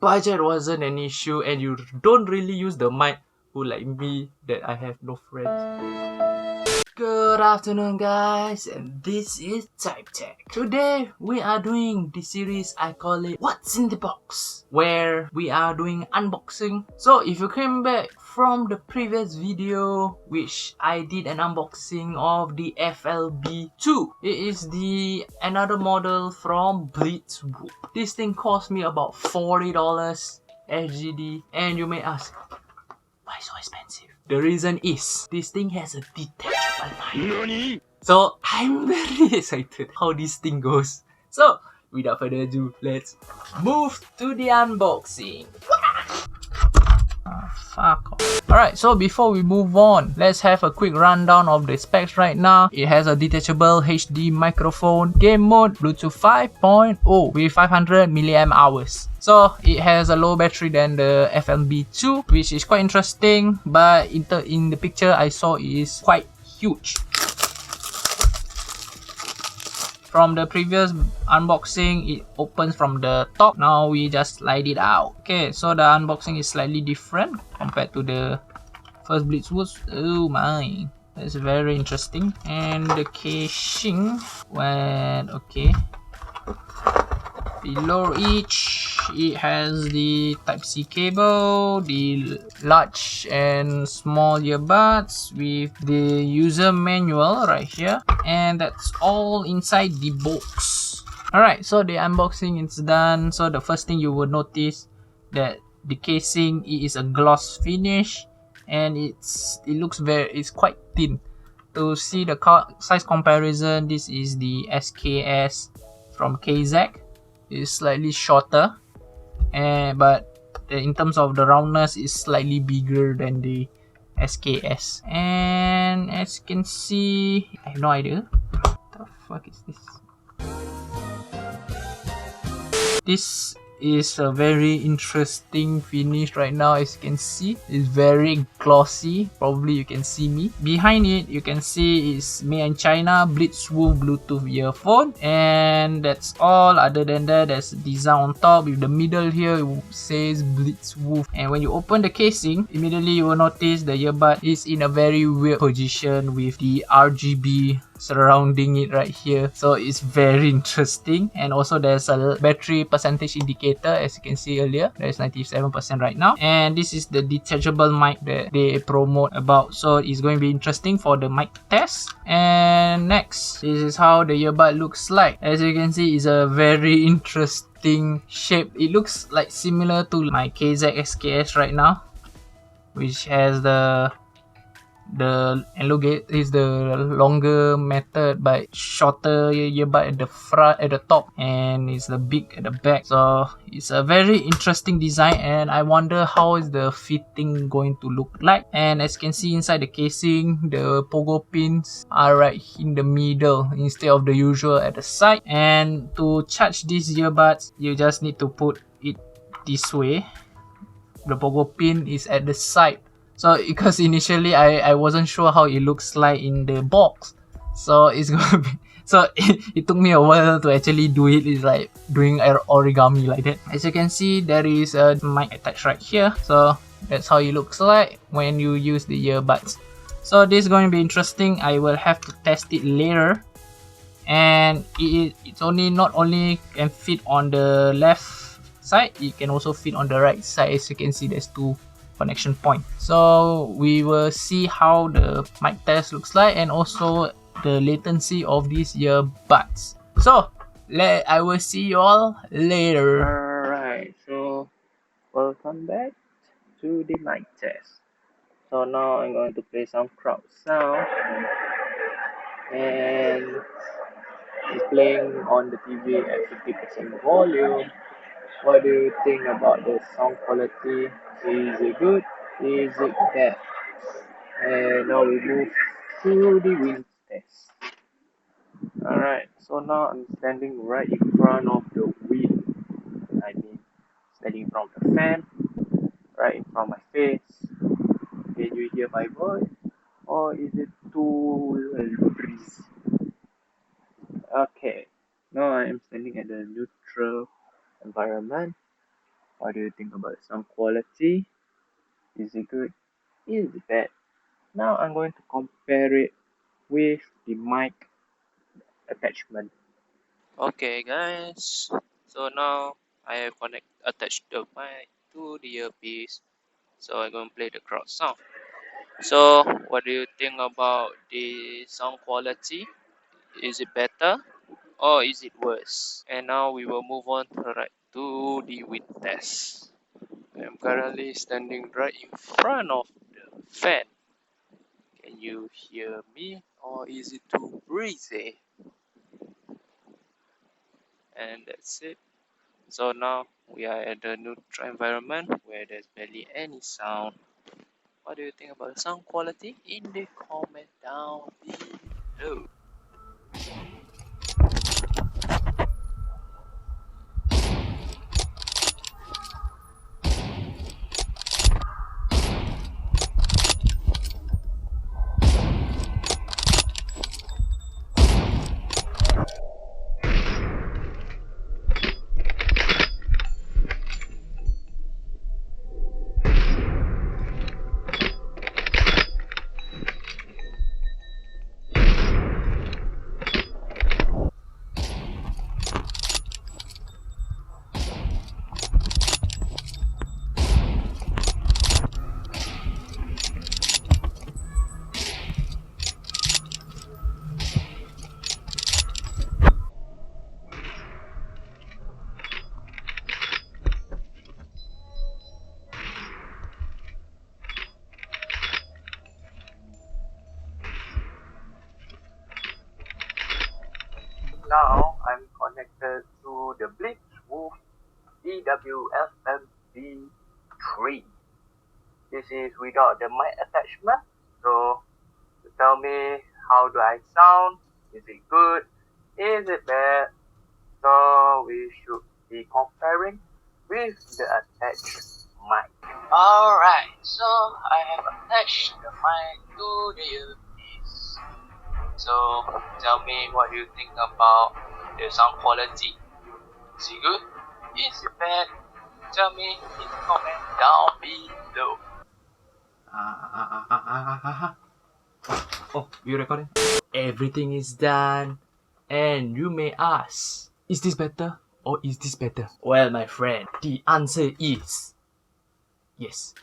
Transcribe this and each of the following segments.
budget wasn't an issue and you don't really use the mic, who like me that I have no friends. Good afternoon guys, and this is Type Tech. Today we are doing the series I call it What's in the Box, where we are doing unboxing. So if you came back from the previous video, which I did an unboxing of the FLB2, it is another model from Blitzwolf. This thing cost me about $40 SGD, and you may ask, why so expensive? The reason is this thing has a detachable mic. So I'm very excited how this thing goes. So without further ado, let's move to the unboxing. Fuck off. Alright, so before we move on, let's have a quick rundown of the specs right now. It has a detachable HD microphone, game mode, Bluetooth 5.0 with 500 mAh. So it has a low battery than the FLB2, which is quite interesting, but in the picture I saw it is quite huge. From the previous unboxing, it opens from the top. Now we just slide it out. Okay, so the unboxing is slightly different compared to the first Blitzwolf. Oh my, that's very interesting. And the casing, when okay, below each, it has the Type-C cable, the large and small earbuds with the user manual right here, and that's all inside the box. Alright, so the unboxing is done. So the first thing you will notice that the casing is a gloss finish, and it's quite thin. To see the size comparison, this is the SKS from KZ. Is slightly shorter, but in terms of the roundness is slightly bigger than the SKS. And as you can see, I have no idea what the fuck is this. This is a very interesting finish right now. As you can see, it's very glossy. Probably you can see me behind it. You can see it's made in China, Blitzwolf Bluetooth earphone, and that's all. Other than that, there's a design on top. With the middle here, it says Blitzwolf, and when you open the casing, immediately you will notice the earbud is in a very weird position with the RGB surrounding it right here. So it's very interesting. And also there's a battery percentage indicator, as you can see earlier. There's 97% right now, and this is the detachable mic that they promote about. So it's going to be interesting for the mic test. And next, this is how the earbud looks like. As you can see, it's a very interesting shape. It looks like similar to my KZ SKS right now, which has the elongate is the longer method but shorter earbud at the front, at the top, and it's the big at the back. So it's a very interesting design, and I wonder how is the fitting going to look like. And as you can see inside the casing, the pogo pins are right in the middle instead of the usual at the side. And to charge these earbuds, you just need to put it this way. The pogo pin is at the side. So because initially I wasn't sure how it looks like in the box, so it's gonna be, so it took me a while to actually do it. It's like doing origami like that. As you can see, there is a mic attached right here, so that's how it looks like when you use the earbuds. So this is going to be interesting. I will have to test it later, and it's not only can fit on the left side, it can also fit on the right side. As you can see, there's two connection point. So we will see how the mic test looks like, and also the latency of these earbuds. So I will see you all later. Alright, so welcome back to the mic test. So now I'm going to play some crowd sound, and it's playing on the TV at 50% volume. What do you think about the sound quality? Is it good? Is it bad? And now we move to the wind test. Alright, so now I'm standing right in front of the wind. I mean, standing in front of the fan, right in front of my face. Can you hear my voice? Or is it too breezy? Okay, now I am standing at the neutral environment. What do you think about the sound quality? Is it good? Is it bad? Now I'm going to compare it with the mic attachment. Okay guys, so now I have attached the mic to the earpiece, so I'm going to play the crowd sound. So what do you think about the sound quality? Is it better or is it worse? And now we will move on to the wind test. I am currently standing right in front of the fan. Can you hear me or is it too breezy? And that's it. So now we are at the neutral environment where there's barely any sound. What do you think about the sound quality? In the comment down below. Now I'm connected to the Blitzwolf BW FLB3. This is without the mic attachment. So tell me, how do I sound? Is it good? Is it bad? So we should be comparing with the attached mic. Alright, so I have attached the mic to the earpiece. So tell me, what do you think about the sound quality? Is it good? Is it bad? Tell me in the comment down below. Oh, you recording? Everything is done. And you may ask, is this better or is this better? Well, my friend, the answer is yes.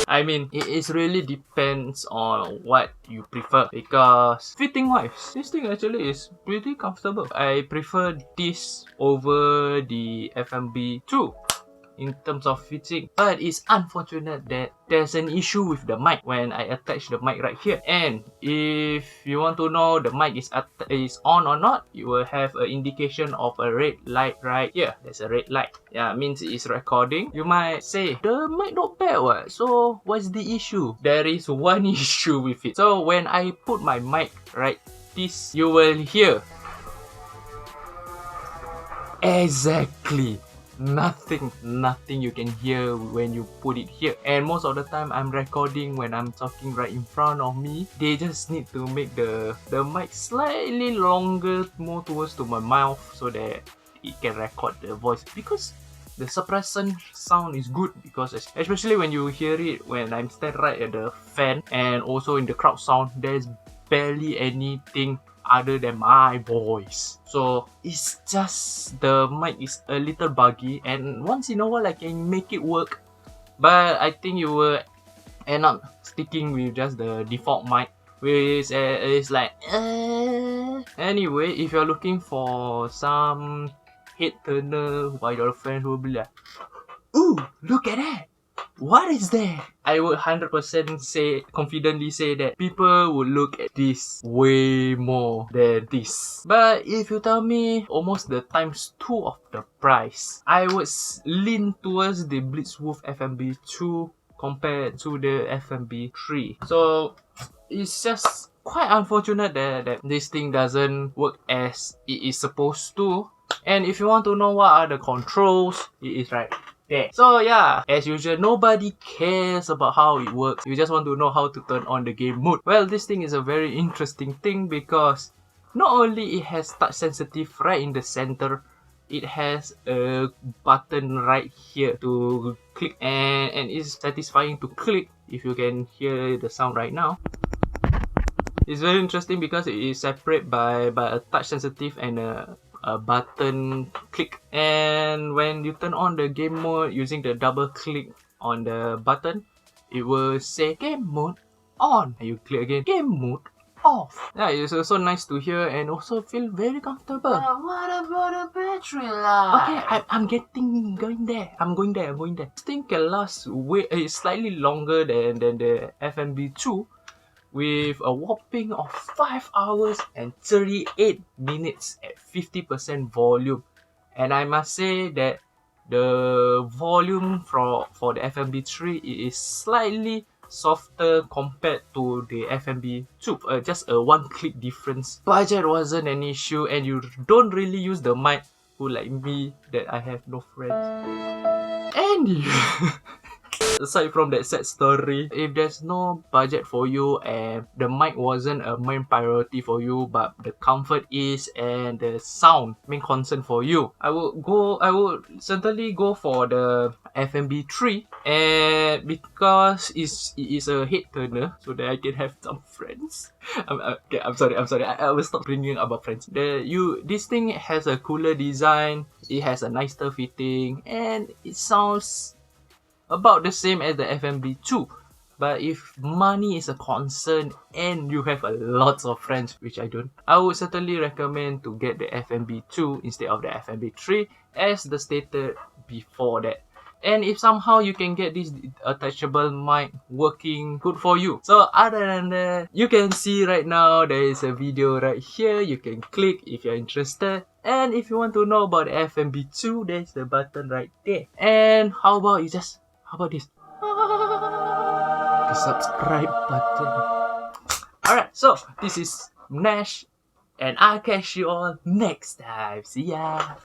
I mean, it is really depends on what you prefer, because fitting wise, this thing actually is pretty comfortable. I prefer this over the FMB2 in terms of fitting, but it's unfortunate that there's an issue with the mic when I attach the mic right here. And if you want to know the mic is on or not, you will have an indication of a red light right here. There's a red light. Yeah, means it's recording. You might say, the mic not bad what? So what's the issue? There is one issue with it. So when I put my mic right this, you will hear exactly nothing you can hear when you put it here. And most of the time I'm recording when I'm talking right in front of me. They just need to make the mic slightly longer, more towards to my mouth, so that it can record the voice, because the suppression sound is good, because especially when you hear it when I'm standing right at the fan, and also in the crowd sound, there's barely anything other than my voice. So it's just the mic is a little buggy, and once in a while I can make it work, but I think you will end up sticking with just the default mic, which is like Anyway, if you're looking for some head turner while your friends will be like, ooh, look at that, what is that? I would 100% confidently say that people would look at this way more than this. But if you tell me almost the times 2 of the price, I would lean towards the Blitzwolf FMB2 compared to the FMB3. So it's just quite unfortunate that this thing doesn't work as it is supposed to. And if you want to know what are the controls, it is right there. So yeah, as usual, nobody cares about how it works. You just want to know how to turn on the game mode. Well, this thing is a very interesting thing, because not only it has touch sensitive right in the center, it has a button right here to click, and it's satisfying to click. If you can hear the sound right now, it's very interesting because it is separate by a touch sensitive and a button click. And when you turn on the game mode using the double click on the button, it will say game mode on, and you click again game mode off. Yeah, it's also nice to hear and also feel very comfortable. What about the battery life? Okay, I'm going there. I'm going there. This thing can last slightly longer than the FMB2, with a whopping of 5 hours and 38 minutes at 50% volume. And I must say that the volume for the FMB3 is slightly softer compared to the FMB2, just a one click difference. Budget wasn't an issue, and you don't really use the mic, who like me that I have no friends. And you aside from that sad story, if there's no budget for you and the mic wasn't a main priority for you, but the comfort is and the sound main concern for you, I would certainly go for the FMB3, and because it is a head turner, so that I can have some friends. I'm sorry. I will stop bringing about friends. This thing has a cooler design, it has a nicer fitting, and it sounds about the same as the FMB2. But if money is a concern and you have a lots of friends, which I don't, I would certainly recommend to get the FMB2 instead of the FMB3, as the stated before that. And if somehow you can get this attachable mic working, good for you. So other than that, you can see right now there is a video right here. You can click if you're interested. And if you want to know about the FMB2, there's the button right there. And how about this? The subscribe button. Alright, so this is Nash, and I'll catch you all next time. See ya!